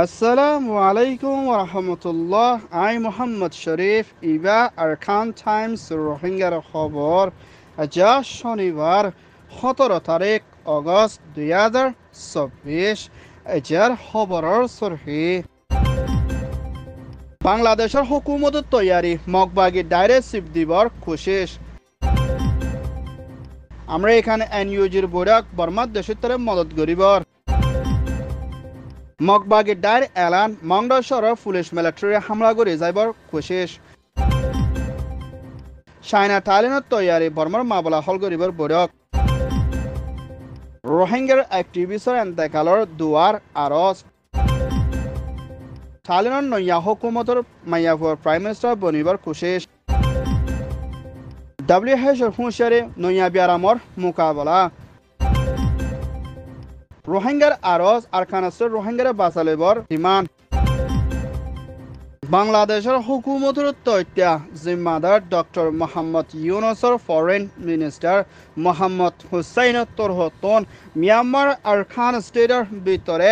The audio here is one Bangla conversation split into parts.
আসসালামু আলাইকুম রহমতুল্লাহ। I Mohammad Sharif Iba Arkan Times রোহিঙ্গার খবর। আজ শনিবার 17 আগস্ট 2024। এজার খবরের সরহি বাংলাদেশের হুকুমতের তৈয়ারি মগবাগি ডাইরেক্ট দিবর কোশিশ। আমরা এখানে এনইউজির বৈরাক বর্মার দেশের মদত গরিবর মগবাগি ডাইর এলান মংডল শহরের পুলিশ মিলিটারি হামলা করে যাইবার কোশিশ। চাইনা থাইল্যান্ডের তৈয়ারি বর্মার মামলা হল গরিবর বৈরক রোহিঙ্গার অ্যাক্টিভিস্টর এন্তেকালর দুয়ার আরজ। থাইল্যান্ডের নয়া হুকুমতর মায়াপুর প্রাইম মিনিস্টার বনিবার কোশিশ। WHO হুঁশিয়ারি নয়া বিয়ারামর মোকাবেলা। রোহিঙ্গার আরজ আরকানাস্টের রোহিঙ্গার বাঁচালিবর ইমান। বাংলাদেশের হুকুমতের তথ্য জিম্মাদার ডক্টর মোহাম্মদ ইউনুসর ফরেন মিনিস্টার মোহাম্মদ হুসাইন তরহতন মিয়ানমার আরকান স্টেটের ভিতরে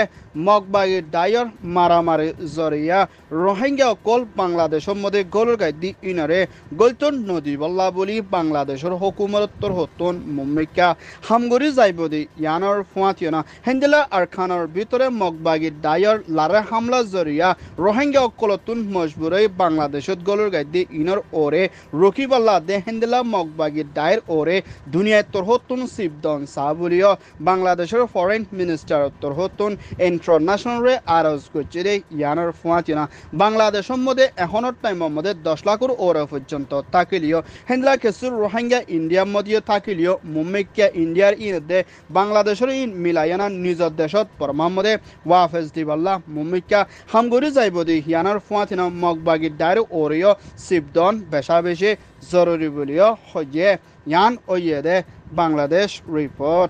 মগবাগি ডায়র মারামারি জরিয়া রোহিঙ্গা অকল বাংলাদেশের মধ্যে গলুর গাইদি ইনারে গলতন নদী বল্লা বলি বাংলাদেশের হুকুমত তরহতন মুম্মিকা হামগরি যাইবদি ইয়ানোর ফুয়াতিয়না হেন্দেলা আরকানের ভিতরে মগবাগি ডায়র লারে হামলা জরিয়া রোহিঙ্গা অকলতুন মজবুরই বাংলাদেশত গলুর গাইদি ইনর ওরে রকিবাল্লা দে হেন্দেলা মগবাগি ডায়ের ওরে দুনিয়ায় তরহতন সিবদন সাবুলিও বাংলাদেশের ফরেন মিনিস্টার তরহতন ইন্টারন্যাশনাল রে আরজ করছে রে ইয়ানোর ফুয়াতিনা বাংলাদেশের মধ্যে এখনের টাইমের মধ্যে 10 লাখের ওরে পর্যন্ত থাকিলিও হেন্দেলা কেসুর রোহিঙ্গা ইন্ডিয়ার মধ্যে থাকিলিও মুম্মিকা ইন্ডিয়ার ইনদে বাংলাদেশের ইন মিলায়ানা নিজের দেশত পরমামদে ওয়াফেজ দিবাল্লা মুম্মিকা হামগরি যাইবদি ইয়ানোর ফুয়াতিনা মগবাগি ডায়ের ওরিও সিবদন বেশা বেশি জরুরি বলিও হয়ে ইয়ান ওইয়ে বাংলাদেশ রিপোর্ট।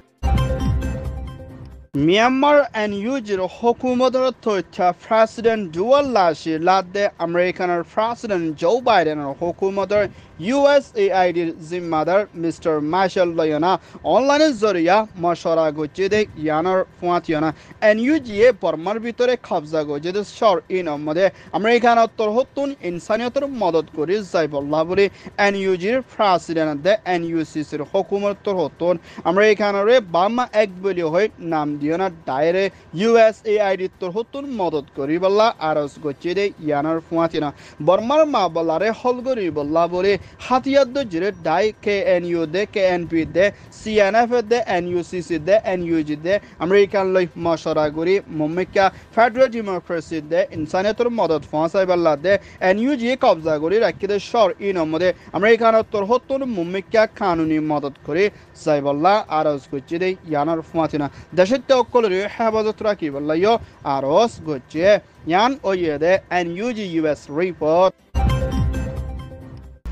মিয়ানমার এনইউজির হুকুমতের তথ্য president dual lassi লাদে আমেরিকানের president Joe বাইডেনের হুকুমতের USAIDর জিম্মাদার মিস্টার মার্শাল লয়না অনলাইনের জরিয়া মশরা গচ্ছে দে ইয়ানোর ফুয়াতিয়না এনইউজিএ বর্মার ভিতরে কবজা গচ্ছে দে শর ইন মধ্যে আমেরিকানের তরহতুন ইনসানিয়তের মদত করে যাইবল্লা বলে এনইউজির প্রেসিডেন্ট দে NUCCর হুকুমত তরহতুন আমেরিকানের বামা এক বলি হয় নাম দিয়না ডাইরে USAID তরহতুন মদত করি বল্লা আরজ গচ্ছে দে ইয়ানোর ফুয়াতিনা বর্মার মা বল্লারে হল করি বল্লা বলে হাতিয়ার জিরে ডাই KNU দে KNP দে CNF দে NUCC দে NUG দে আমেরিকান লই মশরা করি মুম্মিকা ফেডারেল ডেমোক্রেসি দে ইনসানিয়তের মদত পৌঁছাই বল্লা দে NUG কবজা করি রাখি দে শর ইন মধ্যে আমেরিকানের তরহতুন মুম্মিকা কানুনি মদত করে যাই বল্লা আরজ গচ্ছে দে ইয়ানোর ফুয়াতিনা দেশের অকলের হেফাজত রাখি বল্লা ইয় আরজ গচ্ছে ইয়ান ওইয়ে দে NUG US report.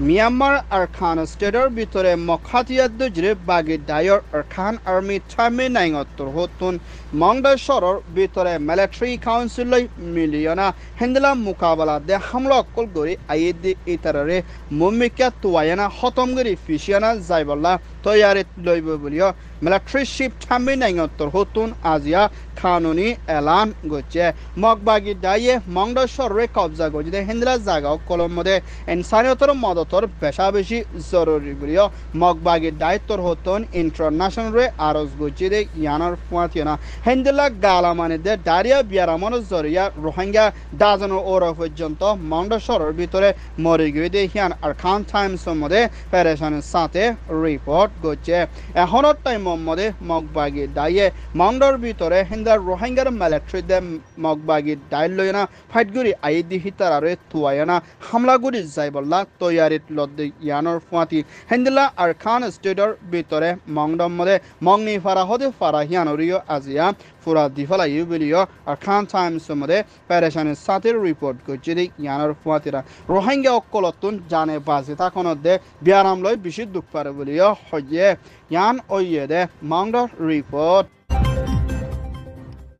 Myanmar Arakan স্টেটের ভিতরে মখাতিয়াদ জিরে বাগি ডায়র আরকান আর্মি থামে নাইঙত্তর হতুন মংডা শহরের ভিতরে মিলিটারি কাউন্সিল মিলিয়না হেন্দেলা মোকাবেলা দে হামলা অকল গরি আইদি ইতারে মুম্মিকা তুয়ায়না হতমগরি ফিসিয়ানা যাইবল্লা তৈয়ারি লইব বলিও মিলিটারি শিপ থামে নাইঙত্তর হতুন আজিয়া কানুনি এলান গচ্ছে মগবাগি ডাইয়ে মংডা শহরে কবজা গজে হেন্দেলা জায়গা কলম মধ্যে ইনসানিয়তের মদতর বেশা বেশি জরুরি বলিও মগবাগি দায়িত্বর হতন ইন্টারন্যাশনাল রে আরজ গজে দে ইয়ানোর ফুয়াতিয়না হেন্দেলা গালামানে দে ডারিয়া বিয়ারামন জরিয়া রোহিঙ্গা ডাজন ওর পর্যন্ত মংডা শহরের ভিতরে মরে গিয়ে দে ইয়ান আরকান টাইমসের মধ্যে পেরেশানের সাথে রিপোর্ট গচ্ছে এখনের টাইমের মধ্যে মগবাগি ডাইয়ে মংডার ভিতরে হেন্দার রোহিঙ্গার মিলিটারি দে মগবাগি ডাইল লয়না ফাইটগুড়ি আইদি হিতারে তুয়ায়না হামলাগুড়ি যাইবল্লা তৈয়ারিত লদ্দে ইয়ানোর ফুয়াতি হেন্দেলা আরকান স্টেটের ভিতরে মংডম মধ্যে মংনি ফারা হদে ফারা হিয়ানোরিও আজিয়া ফুরা দিফালাই বলিও আরকান টাইমসের মধ্যে পেরেশানের সাথে রিপোর্ট করছে দে ইয়ানোর ফুয়াতিরা রোহিঙ্গা অকলতুন জানে বাজে তাকনত দে বিয়ারাম লয় বেশি দুঃখ পারে বলিও হয়ে ইয়ান ওইয়ে দে মংডর রিপোর্ট।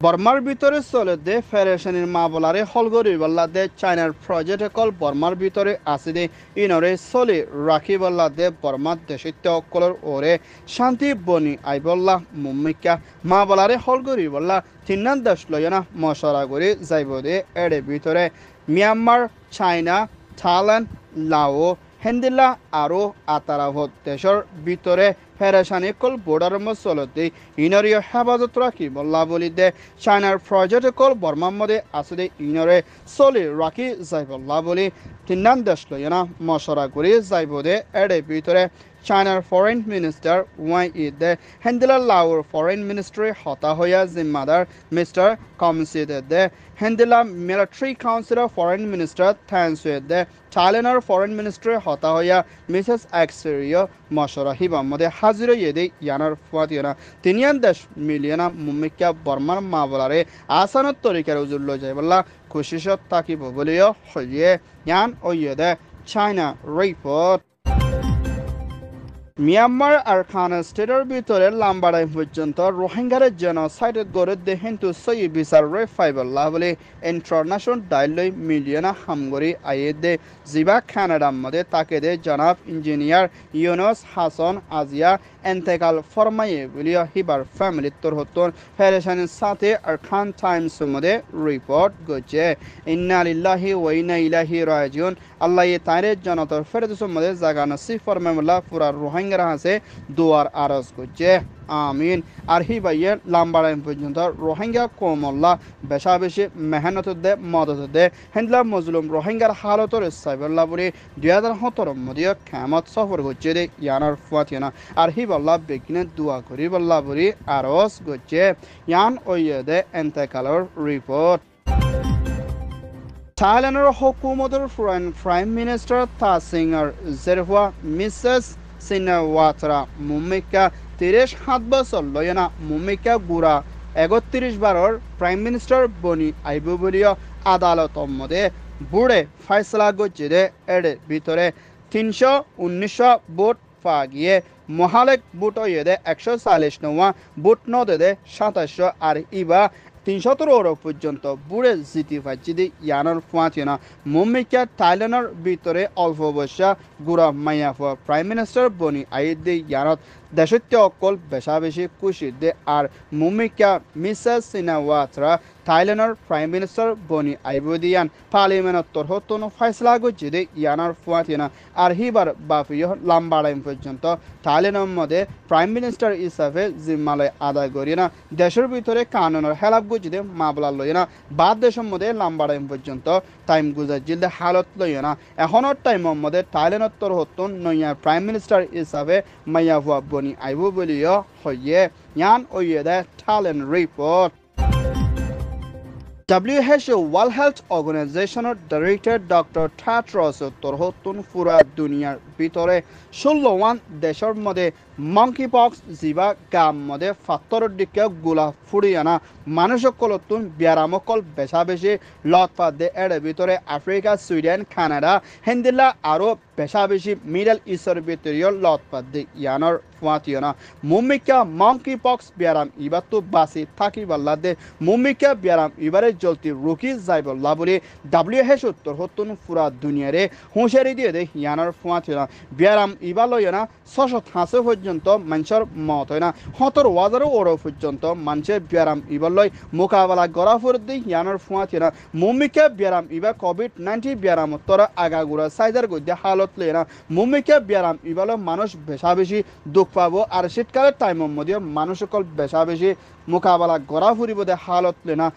বর্মার ভিতরে চলে দে ফেরেশানির মা বলারে হলগরি বল্লা দে চায়নার প্রজেক্ট কল বর্মার ভিতরে আছে দে ইনরে চলি রাখি বল্লা দে বর্মার দেশিত্য অকলর ওরে শান্তি বনি আই বল্লা মুম্মিকা মা বলারে হলগরি বল্লা তিন্নান দেশ লয়না মশরা করে যাইব দে এর ভিতরে মিয়ানমার চায়না থাইল্যান্ড লাও হেন্দিলা আরও আতারাভত দেশের ভিতরে ফেরেশানি কল বর্ডার মসলতে ইনরিয় হেফাজত রাখি বল্লা বলি দে চায়নার প্রজেক্ট কল বর্মার মধ্যে আছে দে ইনরে চলি রাখি যাই বল্লা বলি তিনান দেশ লইনা মশরা করে যাইব দে এর ভিতরে চায়নার ফরেন মিনিস্টার ওয়াই দে হেন্দিলা লাওর ফরেন মিনিস্ট্রি হতা হইয়া জিম্মাদার মিস্টার কমসিদ দে হেন্দিলা military councillor foreign minister Than Swe দে থাইল্যান্ডের ফরেন মিনিস্ট্রি হতা হইয়া মিসেস এক্সেরিও মশরা হিবাম মধ্যে হাজির ইয়েদে ইয়ানার ফুয়াতিয়না তিনিয়ান দেশ মিলিয়না মুম্মিকা বর্মার মা বলারে আসানত তরিকার উজুল্ল যাই বল্লা খুশিসত তাকিব বলিও হইয়ে ইয়ান ও ইয়েদে চায়না রিপোর্ট মিয়ানমার আর খান স্টেটের ভিতরে লাম্বাড়াই পর্যন্ত রোহিঙ্গার জেনোসাইড গড়ে দেহেন তো সই বিচার রে ফাইবল্লাহ বলে ইন্টারন্যাশনাল ডাইলই মিলিয়না হামগরি আইয়ে দে জিবা কানাডার মধ্যে তাকে দে জনাব ইঞ্জিনিয়ার ইউনুস হাসান আজিয়া এন্তেকাল ফরমাইয়ে বলিয়া হিবার ফ্যামিলি তোর হতন ফেরেশানির সাথে আর খান টাইমস মধ্যে রিপোর্ট করছে ইন্না লিল্লাহি ওয়া ইন্না ইলাইহি রাজিউন আল্লাহ তাইরে জনতার ফেরদৌসের মধ্যে জায়গা নসিব ফরমাইল্লাহ পুরা রোহিঙ্গারা আছে দুয়ার আরজ করছে আমিন আর হি ভাইয়ের লাম্বাড়াইন পর্যন্ত রোহিঙ্গা কমল্লা বেশা বেশি মেহনত দে মদত দে হেন্দ্লা মজলুম রোহিঙ্গার হালতর সাইবল্লা বলে 2017 মধ্যে খেমত সফর করছে দে ইয়ানার ফুয়াতিনা আর হি বল্লা বেগিনে দোয়া করি বল্লা বলি আরজ করছে ইয়ান ওইয়ে দে এন্তেকালর রিপোর্ট থাইল্যান্ডের হুকুমতের ফরেন প্রাইম মিনিস্টার তাসিংর জেরহুয়া মিসেস সিনাওয়াত্রা মুম্মিকা 37 বছর লয়না মুম্মিকা গুড়া 31 বারের প্রাইম মিনিস্টার বনি আইব বলিও আদালত মধ্যে বুড়ে ফয়সলা করছে দে এর ভিতরে 319 ভোট পা গিয়ে মহালেক ভোট হয়ে দে 140 নওয়া ভোট নদে দে 27 আর ইবা 317 পর্যন্ত বুড়ে জিতি পাচ্ছি দি ইয়ানোর ফুয়াতিনা মুম্মিকা থাইল্যান্ডের ভিতরে অল্প বয়সা গুড়া মাইয়াফা প্রাইম মিনিস্টার বনি আইদ দি ইয়ানত দেশত্য অকল বেশা বেশি খুশি দে আর মুম্মিকা মিসেস সিনাওয়াত্রা থাইল্যান্ডের প্রাইম মিনিস্টার বনি আইবদিয়ান পার্লিমেন্টর হতন ফয়সলা করছে দে ইয়ানোর ফুয়াতিনা আর হিবার বাফিও লাম্বাড়াইম পর্যন্ত থাইল্যান্ডের মধ্যে প্রাইম মিনিস্টার হিসাবে জিম্মালয় আদায় করি না দেশের ভিতরে কানুনের হেলাপ গুজি দে মামলা লই না বাদ দেশের মধ্যে লাম্বাড়াইম পর্যন্ত টাইম গুজার জিলদে হালত লই না এখনের টাইমের মধ্যে থাইল্যান্ডর হতন নয়া প্রাইম মিনিস্টার হিসাবে মাইয়াফা বনি আইব বলিও হইয়ে ইয়ান ওইয়ে দে Thailand report WHO World Health Organization Director Dr. Tedros Adhanom পুরা দুনিয়ার ভিতরে 16 দেশের মধ্যে মঙ্কি পক্স জিবা গাম মধ্যে ফাত্তরের দিকে গোলা ফুড়িয়ানা মানুষকলতুন ব্যারামকল বেশা বেশি লতফা দে এর ভিতরে আফ্রিকা সুইডেন কানাডা হেন্দিলা আরও বেশা বেশি মিডল ইস্টের ভিতরে লতফা দে ইয়ানোর ফুয়াতিয়না মুম্মিকা মঙ্কি পক্স ব্যারাম ইবার তো বাসি থাকি বল্লা দে মুম্মিকা ব্যারাম ইবারে জলতি রুকি যাই বল্লা বলে WHO উত্তর হতুন পুরা দুনিয়ারে হুঁশিয়ারি দিয়ে দে ইয়ানোর ফুয়াতিয়না ব্যারাম ইবা লয়না 650 পর্যন্ত মানুষের মত হয় না 17,000 ওরও পর্যন্ত মানুষের ব্যারাম ইবালয় মোকাবেলা করা ফুরদি ইয়ানোর ফুয়াতিয়না মুম্মিকা ব্যারাম ইবা COVID-19 ব্যারাম তোরা আগাগুড়া সাইজার গদ্যে হালত লয় না মুম্মিকা ব্যারাম ইবালো মানুষ বেশা বেশি দুঃখ পাবো আর শীতকালের টাইমের মধ্যে মানুষ সকল বেশা বেশি মোকাবেলা করা ফুরিব দে হালত লয় না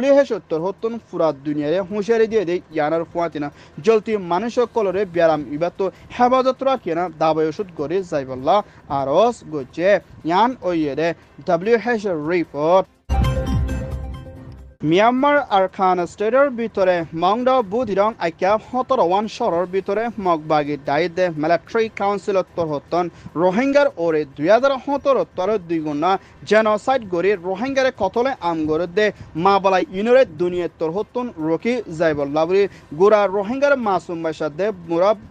WHO উত্তর হতুন পুরা দুনিয়ারে হুঁশিয়ারি দিয়ে দেয় ইয়ানোর ফুয়াতিনা জলতি মানুষ সকলরে ব্যারাম ইবা তো হেফাজত রাখে না দাবাই ওষুধ করে যাইবল্লা আরস গচ্ছে ইয়ান ওইয়ে দে WHO রিপোর্ট মিয়ানমার আরখান স্টেটের ভিতরে মংড বুধিরং আইকা 17 শহরের ভিতরে মগবাগি দায়িত্বে মিলিটারি কাউন্সিল হতন রোহিঙ্গার ওরে 2017 দ্বিগুণা জেনোসাইড গরি রোহিঙ্গারে কতলে আমগরদে মাবালাই ইউনিরে দুনিয়া হতন রকি যাইবল্লাবরি গুড়া রোহিঙ্গার মাসুম বাসাদে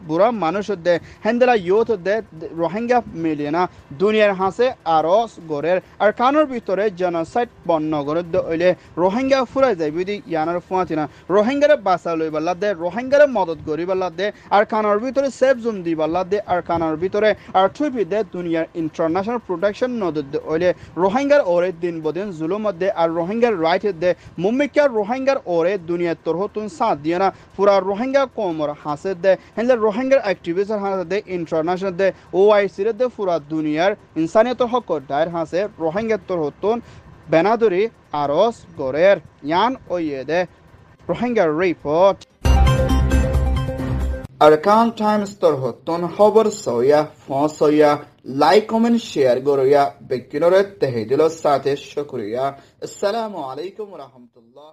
বুড়া মানুষদে হেন্দেলা ইউথ দে রোহিঙ্গা মিলিয়না দুনিয়ার হাসে আরস গরের আরকানের ভিতরে জেনোসাইড বন্য গরদ হইলে রোহিঙ্গা ফুরাই যায় বিধি ইয়ানার ফুয়াতিনা রোহিঙ্গারে বাসা লই বাল্লা দে রোহিঙ্গারে মদত করি বাল্লা দে আর কানার ভিতরে সেফ জোন দি বাল্লা দে আর কানার ভিতরে আর থুইপি দে দুনিয়ার ইন্টারন্যাশনাল প্রোটেকশন নদত দে ওইলে রোহিঙ্গার ওরে দিন বদিন জুলুম দে আর রোহিঙ্গার রাইট দে মুম্মিকা রোহিঙ্গার ওরে দুনিয়ার তোর হতুন সাথ দিয়ে না পুরা রোহিঙ্গা কোমর হাসে দে হেলে রোহিঙ্গার অ্যাক্টিভিস্ট হাসে দে ইন্টারন্যাশনাল দে ওআইসি দে পুরা দুনিয়ার ইনসানিয়তের হক দায়ের হাসে রোহিঙ্গার তোর হতুন বেনাদুরি আরস গরের ইয়ান ওয়েদে রোহিঙ্গা রিপোর্ট আরকান টাইমস তোর হতুন খবর সইয়া ফসইয়া লাইক কমেন্ট শেয়ার গরইয়া বেকিনরে তেহেদিল সাথে শুকরিয়া আসসালামু আলাইকুম ওয়া রাহমাতুল্লাহ